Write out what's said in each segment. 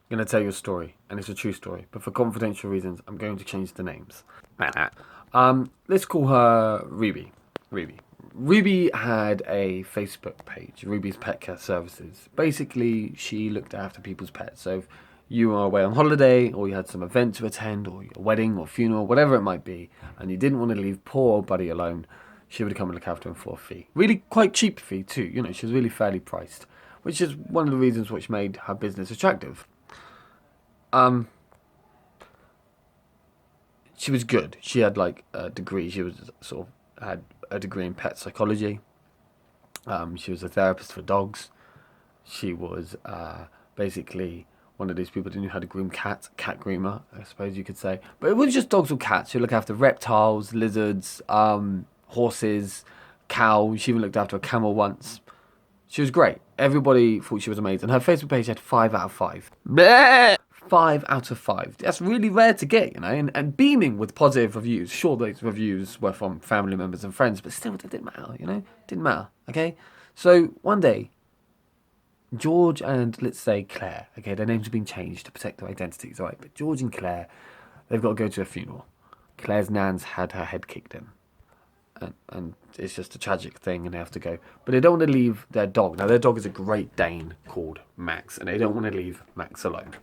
I'm going to tell you a story, and it's a true story, but for confidential reasons, I'm going to change the names. Let's call her Ruby. Ruby. Ruby had a Facebook page, Ruby's Pet Care Services. Basically, she looked after people's pets. So if you were away on holiday, or you had some event to attend, or a wedding, or funeral, whatever it might be, and you didn't want to leave poor old Buddy alone, she would come and look after him for a fee. Really quite cheap fee too. She was really fairly priced, which is one of the reasons which made her business attractive. Um, she was good. She had like a degree. She was sort of had a degree in pet psychology. She was a therapist for dogs. She was basically one of these people who knew how to groom cats, cat groomer, I suppose you could say. But it wasn't just dogs or cats. She looked after reptiles, lizards, horses, cows. She even looked after a camel once. She was great. Everybody thought she was amazing. Her Facebook page had 5 out of 5. Bleh! 5 out of 5. That's really rare to get, and beaming with positive reviews. Sure, those reviews were from family members and friends, but still, it didn't matter, Didn't matter, okay? So, one day, George and, let's say, Claire, okay, their names have been changed to protect their identities, alright? But George and Claire, they've got to go to a funeral. Claire's nan's had her head kicked in. And it's just a tragic thing, and they have to go. But they don't want to leave their dog. Now, their dog is a Great Dane called Max, and they don't want to leave Max alone.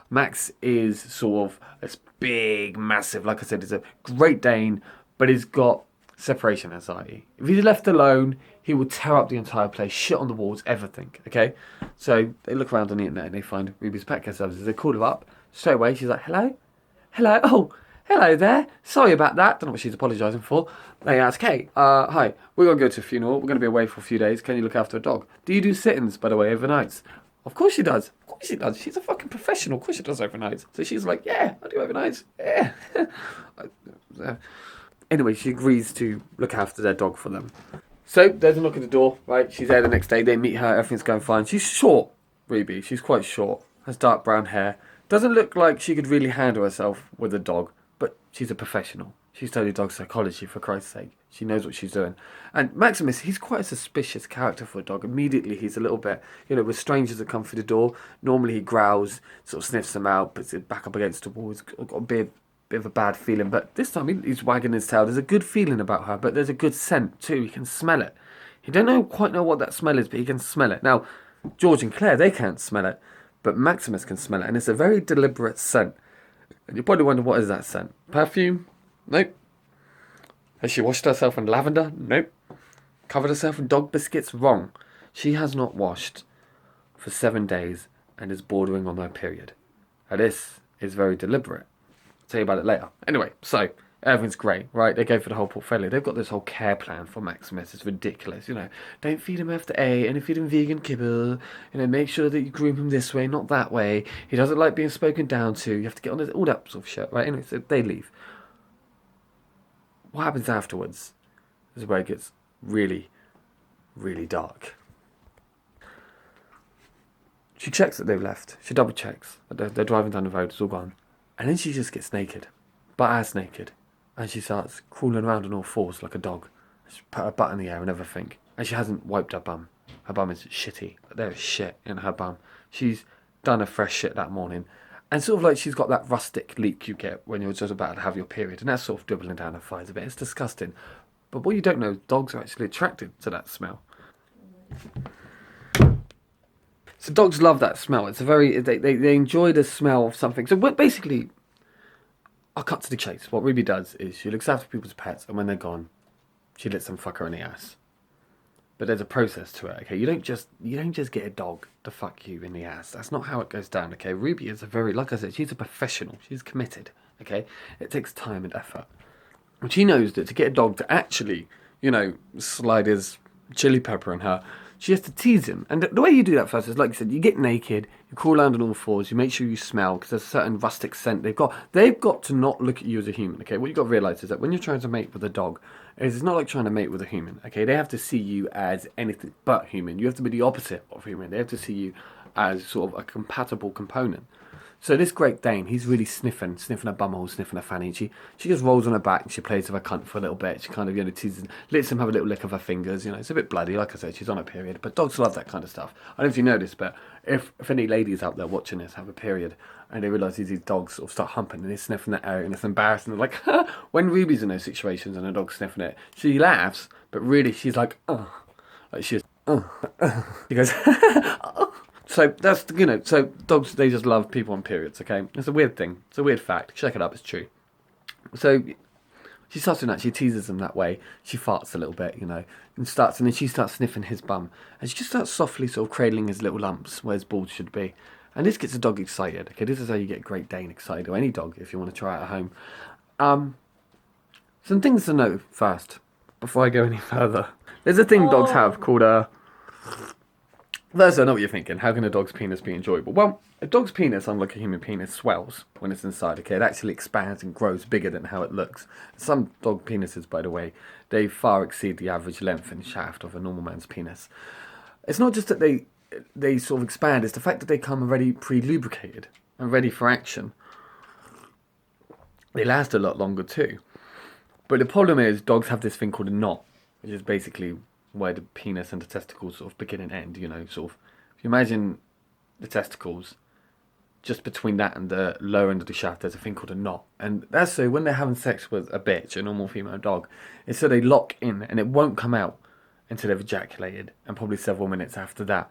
Max is sort of this big, massive, like I said, it's a Great Dane, but he's got separation anxiety. If he's left alone, he will tear up the entire place, shit on the walls, everything, okay? So they look around on the internet and they find Ruby's Pet Care Services. They call her up straight away. She's like, hello? Hello? Oh, hello there. Sorry about that. Don't know what she's apologising for. They ask, hey, hi, we're going to go to a funeral. We're going to be away for a few days. Can you look after a dog? Do you do sit-ins, by the way, overnights? Of course she does. Of course she does. She's a fucking professional. Of course she does overnights. So she's like, yeah, I do overnights. Yeah. Anyway, she agrees to look after their dog for them. So there's a knock at the door, right? She's there the next day. They meet her. Everything's going fine. She's short, Ruby. She's quite short. Has dark brown hair. Doesn't look like she could really handle herself with a dog, but she's a professional. She studied dog psychology, for Christ's sake. She knows what she's doing. And Maximus, he's quite a suspicious character for a dog. Immediately, he's a little bit, with strangers that come through the door, normally he growls, sort of sniffs them out, puts it back up against the wall. He's got a bit of a bad feeling. But this time, he's wagging his tail. There's a good feeling about her, but there's a good scent, too. He can smell it. He don't quite know what that smell is, but he can smell it. Now, George and Claire, they can't smell it, but Maximus can smell it, and it's a very deliberate scent. And you probably wonder, what is that scent? Perfume? Nope. Has she washed herself in lavender? Nope. Covered herself in dog biscuits? Wrong. She has not washed for 7 days and is bordering on her period. Now this is very deliberate. I'll tell you about it later. Anyway, so everything's great, right? They go for the whole portfolio. They've got this whole care plan for Maximus. It's ridiculous, Don't feed him after 8, and feed him vegan kibble. Make sure that you groom him this way, not that way. He doesn't like being spoken down to. You have to get on his, all that sort of shit, right? Anyway, so they leave. What happens afterwards is where it gets really, really dark. She checks that they've left. She double checks. They're driving down the road, it's all gone. And then she just gets naked. Butt-ass naked. And she starts crawling around on all fours like a dog. She put her butt in the air and everything. And she hasn't wiped her bum. Her bum is shitty. There is shit in her bum. She's done a fresh shit that morning. And sort of like she's got that rustic leak you get when you're just about to have your period. And that's sort of dribbling down her thighs a bit. It's disgusting. But what you don't know, dogs are actually attracted to that smell. So dogs love that smell. It's a very, they enjoy the smell of something. So basically, I'll cut to the chase. What Ruby does is she looks after people's pets, and when they're gone, she lets them fuck her in the ass. But there's a process to it, okay? You don't just get a dog to fuck you in the ass. That's not how it goes down, okay? Ruby is like I said, she's a professional. She's committed, okay? It takes time and effort. And she knows that to get a dog to actually, slide his chili pepper in her, she has to tease him. And the way you do that first is, like you said, you get naked, you crawl around on all fours, you make sure you smell, because there's a certain rustic scent they've got. They've got to not look at you as a human, okay? What you've got to realise is that when you're trying to mate with a dog, it's not like trying to mate with a human, okay? They have to see you as anything but human. You have to be the opposite of human. They have to see you as sort of a compatible component. So this Great Dane, he's really sniffing her bumhole, sniffing her fanny. She just rolls on her back and she plays with her cunt for a little bit. She kind of, teases, lets him have a little lick of her fingers. It's a bit bloody, like I said, she's on a period. But dogs love that kind of stuff. I don't know if you know this, but if any ladies out there watching this have a period and they realise these dogs sort of start humping and they're sniffing that area and it's embarrassing, they're like, when Ruby's in those situations and a dog's sniffing it, she laughs, but really she's like, oh. Like she's, oh. She goes, oh. So that's, so dogs, they just love people on periods, okay? It's a weird thing. It's a weird fact. Check it up, it's true. So she starts doing that. She teases him that way. She farts a little bit, and then she starts sniffing his bum. And she just starts softly sort of cradling his little lumps where his balls should be. And this gets a dog excited, okay? This is how you get a Great Dane excited, or any dog if you want to try it at home. Some things to know first, before I go any further. There's a thing dogs have called a... First, I know what you're thinking. How can a dog's penis be enjoyable? Well, a dog's penis, unlike a human penis, swells when it's inside. Okay, it actually expands and grows bigger than how it looks. Some dog penises, by the way, they far exceed the average length and shaft of a normal man's penis. It's not just that they sort of expand; it's the fact that they come already pre-lubricated and ready for action. They last a lot longer too. But the problem is, dogs have this thing called a knot, which is basically where the penis and the testicles sort of begin and end, sort of. If you imagine the testicles, just between that and the lower end of the shaft, there's a thing called a knot. And that's so when they're having sex with a bitch, a normal female dog, it's so they lock in and it won't come out until they've ejaculated, and probably several minutes after that.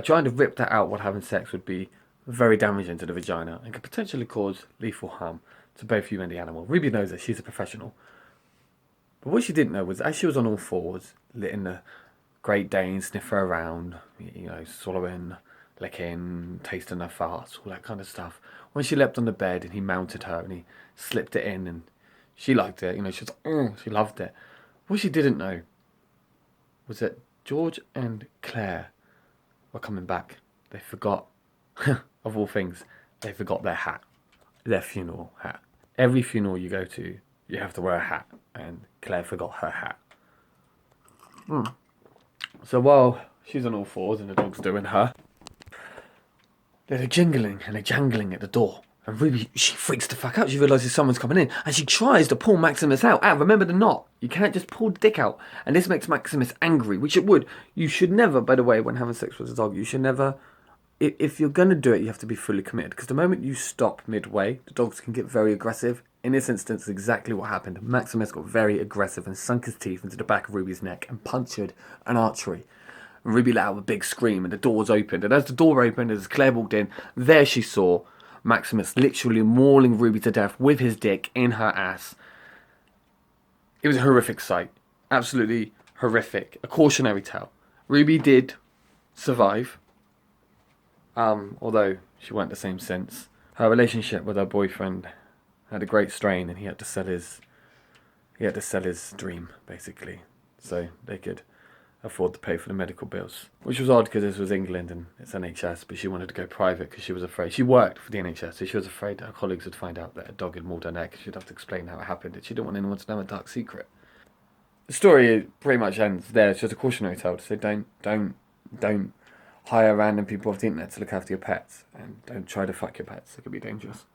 Trying to rip that out while having sex would be very damaging to the vagina and could potentially cause lethal harm to both you and the animal. Ruby knows that, she's a professional. But what she didn't know was, as she was on all fours, letting the Great Dane sniff her around, swallowing, licking, tasting her farts, all that kind of stuff. When she leapt on the bed and he mounted her and he slipped it in and she liked it, she was she loved it. What she didn't know was that George and Claire were coming back. They forgot, of all things, they forgot their hat, their funeral hat. Every funeral you go to, you have to wear a hat, and Claire forgot her hat. So while she's on all fours and the dog's doing her, there's a jingling and a jangling at the door. And Ruby, she freaks the fuck out. She realises someone's coming in. And she tries to pull Maximus out. Remember the knot. You can't just pull the dick out. And this makes Maximus angry, which it would. You should never, by the way, when having sex with a dog, you should never... If you're going to do it, you have to be fully committed. Because the moment you stop midway, the dogs can get very aggressive. In this instance, exactly what happened. Maximus got very aggressive and sunk his teeth into the back of Ruby's neck and punctured an artery. Ruby let out a big scream and the doors opened. And as the door opened, as Claire walked in, there she saw Maximus literally mauling Ruby to death with his dick in her ass. It was a horrific sight. Absolutely horrific. A cautionary tale. Ruby did survive. Although she weren't the same since. Her relationship with her boyfriend had a great strain and he had to sell his dream, basically. So they could afford to pay for the medical bills. Which was odd because this was England and it's NHS, but she wanted to go private because she was afraid. She worked for the NHS, so she was afraid that her colleagues would find out that a dog had mauled her neck. She'd have to explain how it happened, and she didn't want anyone to know a dark secret. The story pretty much ends there. It's just a cautionary tale to say don't hire random people off the internet to look after your pets, and don't try to fuck your pets. It could be dangerous.